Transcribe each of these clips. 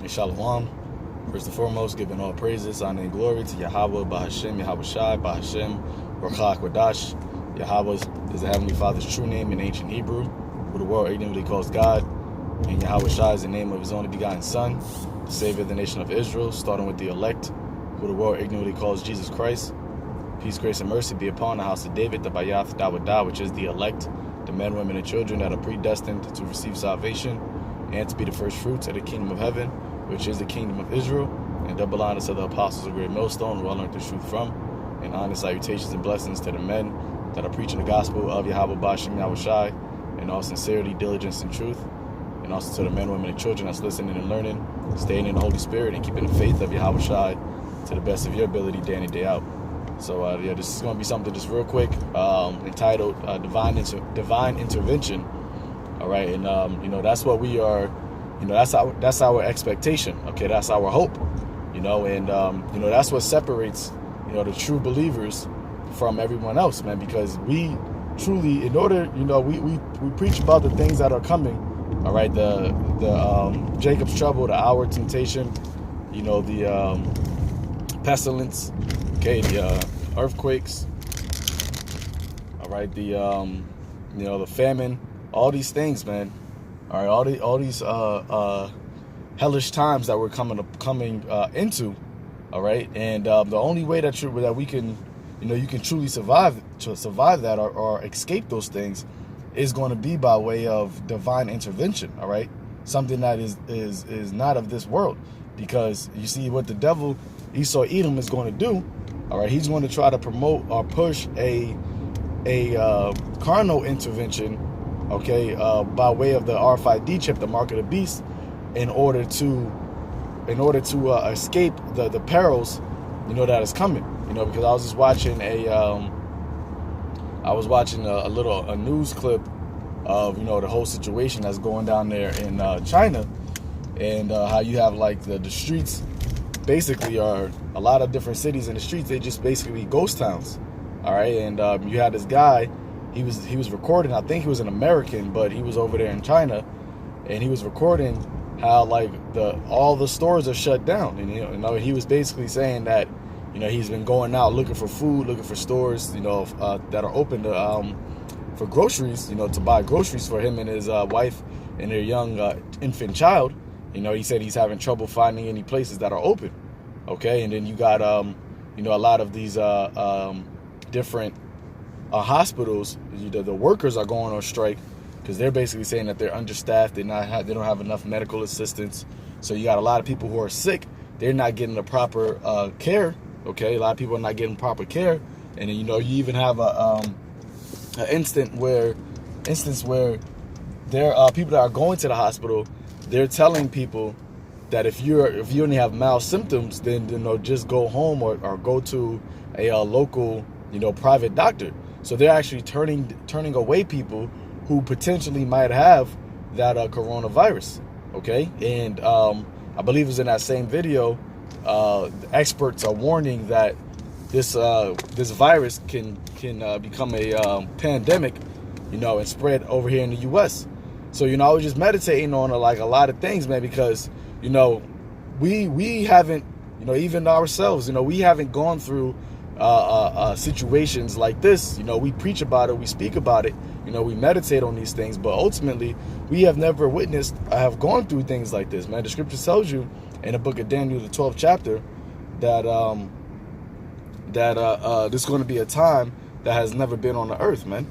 And Shalom. First and foremost, giving all praises, honor, and glory to Yahweh, Bahashem, Yahweh Shai, Bahashem, Ruach HaKodesh. Yahweh is the Heavenly Father's true name in ancient Hebrew, who the world ignorantly calls God. And Yahweh Shai is the name of his only begotten Son, the Savior of the nation of Israel, starting with the elect, who the world ignorantly calls Jesus Christ. Peace, grace, and mercy be upon the house of David, the Bayath Dawadah, which is the elect, the men, women, and children that are predestined to receive salvation and to be the first fruits of the kingdom of heaven, which is the kingdom of Israel, and double honors to the apostles of Great Millstone, who I learned the truth from, and honor, salutations, and blessings to the men that are preaching the gospel of Yahweh Bashem Yahweh Shai, in all sincerity, diligence, and truth, and also to the men, women, and children that's listening and learning, staying in the Holy Spirit, and keeping the faith of Yahweh Shai to the best of your ability day in and day out. So yeah, this is going to be something just real quick, entitled Divine Intervention. All right, and that's what we are. That's our expectation. Okay, that's our hope. And that's what separates the true believers from everyone else, man. Because we truly, in order, we preach about the things that are coming. All right, the Jacob's trouble, the hour of temptation, the pestilence, okay, the earthquakes. All right, the famine. All these things, man. All right, all these hellish times that we're coming into. All right, and the only way that we can, you can truly survive that or escape those things is going to be by way of divine intervention. All right, something that is not of this world, because you see what the devil Esau Edom is going to do. All right, he's going to try to promote or push a carnal intervention. Okay, by way of the RFID chip, the mark of the beast, in order to escape the perils, that is coming. Because I was just watching a news clip of the whole situation that's going down there in China, and how you have like the streets basically are a lot of different cities in the streets. They just basically ghost towns. All right, and you had this guy. He was recording. I think he was an American, but he was over there in China, and he was recording how like all the stores are shut down. And he was basically saying that he's been going out looking for food, looking for stores that are open to for groceries, to buy groceries for him and his wife and their young infant child. He said he's having trouble finding any places that are open. Okay, and then you got a lot of these different hospitals. The workers are going on strike because they're basically saying that they're understaffed. They don't have enough medical assistance. So you got a lot of people who are sick. They're not getting the proper care. Okay, a lot of people are not getting proper care, and then you even have an instance where there are people that are going to the hospital. They're telling people that if you only have mild symptoms, then just go home or go to a local private doctor. So they're actually turning away people who potentially might have that coronavirus. Okay, and I believe it's in that same video. Experts are warning that this virus can become a pandemic, and spread over here in the U.S. So I was just meditating on like a lot of things, man, because we haven't even ourselves we haven't gone through situations like this. We preach about it, we speak about it, we meditate on these things, but ultimately we have never have gone through things like this, man. The scripture tells you in the book of Daniel, the 12th chapter, that this is going to be a time that has never been on the earth, man.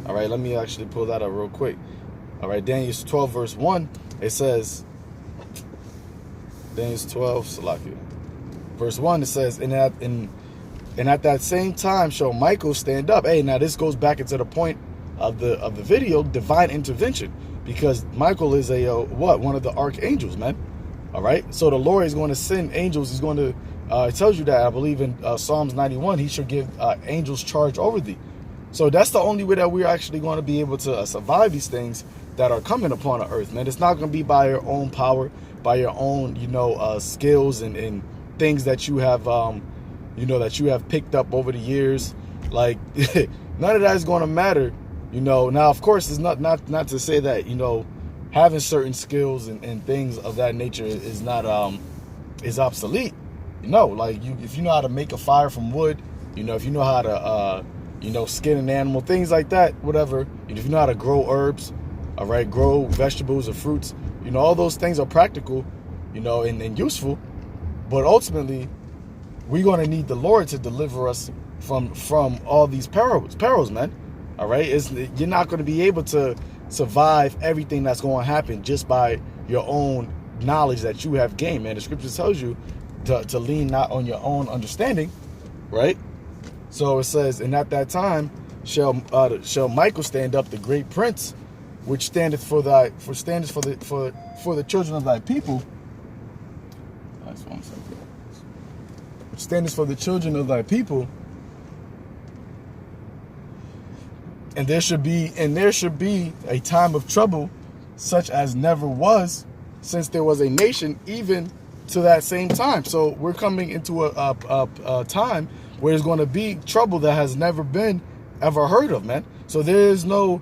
All right, let me actually pull that up real quick. All right, Daniel 12 verse 1, it says, Daniel 12 Salakia, verse 1, it says, and at that same time shall Michael stand up. Hey, now this goes back into the point of the video, divine intervention, because Michael is one of the archangels, man. All right, so the Lord is going to send angels. He's going to it tells you that, I believe in Psalms 91, he shall give angels charge over thee. So that's the only way that we're actually going to be able to survive these things that are coming upon the earth, man. It's not going to be by your own power, by your own skills and things that you have that you have picked up over the years. Like none of that is going to matter. Now of course it's not to say that having certain skills and things of that nature is not is obsolete. Like if you know how to make a fire from wood, if you know how to skin an animal, things like that, whatever. If you know how to grow herbs, all right, grow vegetables or fruits, all those things are practical, and useful. But ultimately, we're going to need the Lord to deliver us from all these perils, man. All right, you're not going to be able to survive everything that's going to happen just by your own knowledge that you have gained, man. The scripture tells you to lean not on your own understanding, right? So it says, and at that time shall Michael stand up, the great prince, which standeth for the children of thy people. That's 1 second. Which standeth for the children of thy people. And there should be a time of trouble, such as never was since there was a nation, even to that same time. So we're coming into a time where there's going to be trouble that has never been ever heard of, man. So there is no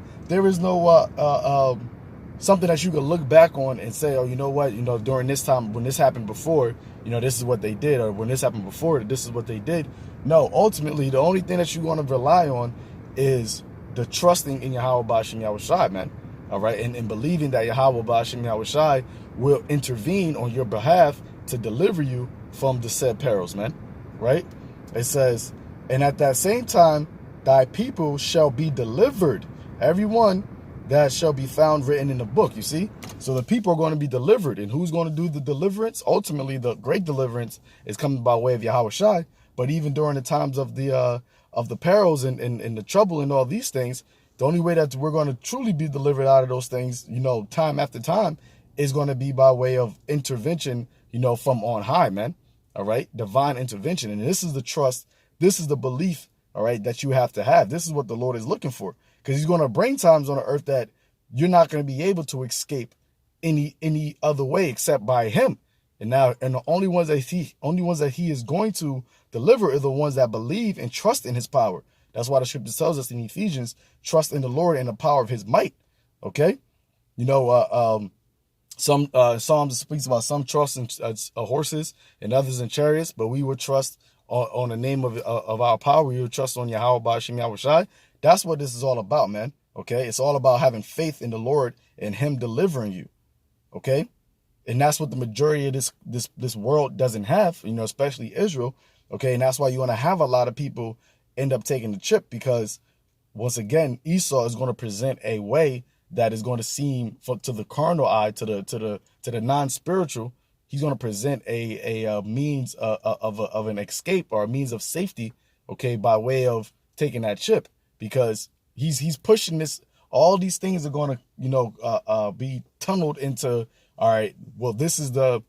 something that you can look back on and say, oh, you know what, during this time when this happened before, this is what they did, or when this happened before, this is what they did. No, ultimately, the only thing that you're going to rely on is the trusting in Yahweh Ba'ashem Yahushai, man. All right, and believing that Yahweh Ba'ashem Yahushai will intervene on your behalf to deliver you from the said perils, man. Right? It says, and at that same time, thy people shall be delivered, everyone that shall be found written in the book. You see? So the people are going to be delivered. And who's going to do the deliverance? Ultimately, the great deliverance is coming by way of Yahushai. But even during the times of the perils and the trouble and all these things, the only way that we're going to truly be delivered out of those things, time after time, is going to be by way of intervention, from on high, man. All right. Divine intervention. And this is the trust. This is the belief, all right, that you have to have. This is what the Lord is looking for, because he's going to bring times on the earth that you're not going to be able to escape any other way except by him. And the only ones that he is going to deliver are the ones that believe and trust in his power. That's why the scripture tells us in Ephesians, trust in the Lord and the power of his might. Okay. Some Psalms speaks about some trust in horses and others in chariots, but we would trust on the name of our power. We would trust on Yahweh Ba'ashem Yahushai. That's what this is all about, man. Okay. It's all about having faith in the Lord and him delivering you. Okay. And that's what the majority of this world doesn't have, especially Israel. Okay. And that's why you're going to have a lot of people end up taking the chip, because once again, Esau is going to present a way that is going to seem to the carnal eye, to the non-spiritual. He's going to present a means of an escape, or a means of safety. Okay. By way of taking that chip, because he's pushing this. All these things are going to, be tunneled into, all right, well, this is the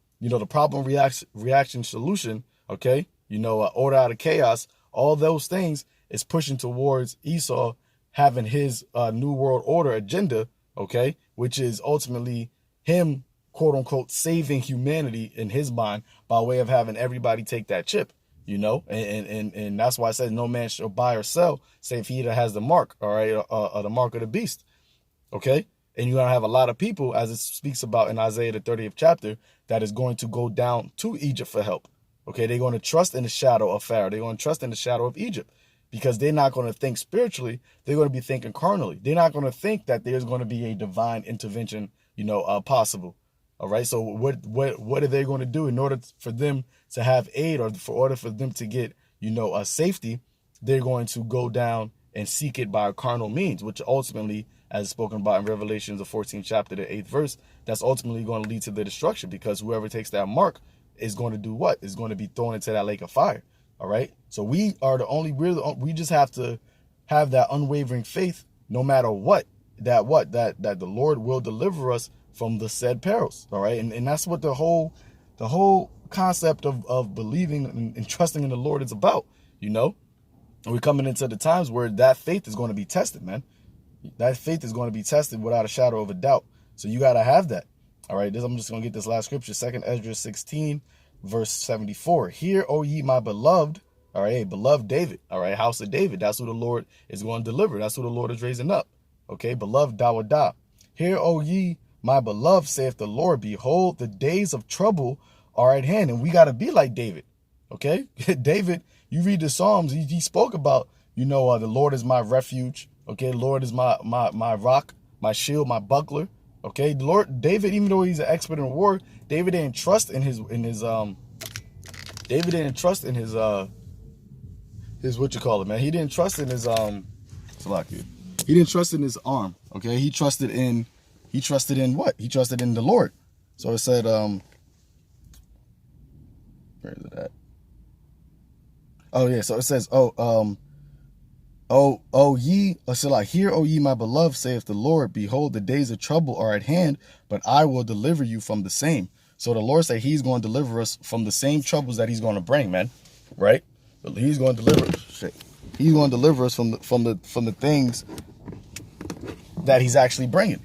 problem reaction solution. Okay. Order out of chaos. All those things is pushing towards Esau having his new world order agenda. Okay. Which is ultimately him, quote unquote, saving humanity in his mind by way of having everybody take that chip, and that's why I said no man shall buy or sell save he that has the mark. All right. The mark of the beast. Okay. And you're going to have a lot of people, as it speaks about in Isaiah, the 30th chapter, that is going to go down to Egypt for help. Okay. They're going to trust in the shadow of Pharaoh. They're going to trust in the shadow of Egypt, because they're not going to think spiritually. They're going to be thinking carnally. They're not going to think that there's going to be a divine intervention, possible. All right. So what are they going to do in order for them to have aid, or for order for them to get, a safety? They're going to go down and seek it by carnal means, which ultimately, as spoken about in Revelation, the 14th chapter, the 8th verse, that's ultimately going to lead to their destruction, because whoever takes that mark is going to do what? Is going to be thrown into that lake of fire. All right. So we just have to have that unwavering faith, no matter what, that the Lord will deliver us from the said perils. All right. And that's what the whole concept of believing and trusting in the Lord is about. We're coming into the times where that faith is going to be tested, man. That faith is going to be tested without a shadow of a doubt. So you got to have that. All right. I'm just going to get this last scripture, 2 Ezra 16, verse 74. Hear, O ye my beloved. All right. Hey, beloved David. All right. House of David. That's who the Lord is going to deliver. That's who the Lord is raising up. Okay. Beloved Dawadah. Hear, O ye my beloved, saith the Lord, behold, the days of trouble are at hand. And we got to be like David, okay? David, you read the Psalms, he spoke about, the Lord is my refuge, okay? The Lord is my rock, my shield, my buckler, okay? The Lord, David, even though he's an expert in war, David didn't trust in his what you call it, man. He didn't trust in his he didn't trust in his arm, okay? He trusted in what? He trusted in the Lord. So it said, where is it at? Oh yeah, so it says, hear, O ye my beloved, saith the Lord, behold, the days of trouble are at hand, but I will deliver you from the same. So the Lord said he's going to deliver us from the same troubles that he's going to bring, man. Right? He's going to deliver us. He's going to deliver us from the things that he's actually bringing.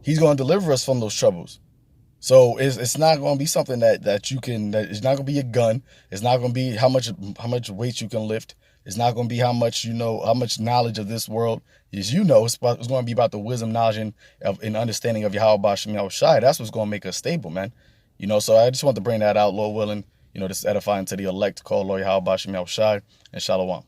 He's going to deliver us from those troubles. So it's not going to be something that you can, that it's not going to be a gun. It's not going to be how much weight you can lift. It's not going to be how much knowledge of this world is. It's going to be about the wisdom, knowledge, and understanding of Yahweh Shem Yahweh Shai. That's what's going to make us stable, man. So I just want to bring that out, Lord willing, just edifying to the elect, called Lord Yahweh Shem Yahweh Shai, and Shalom.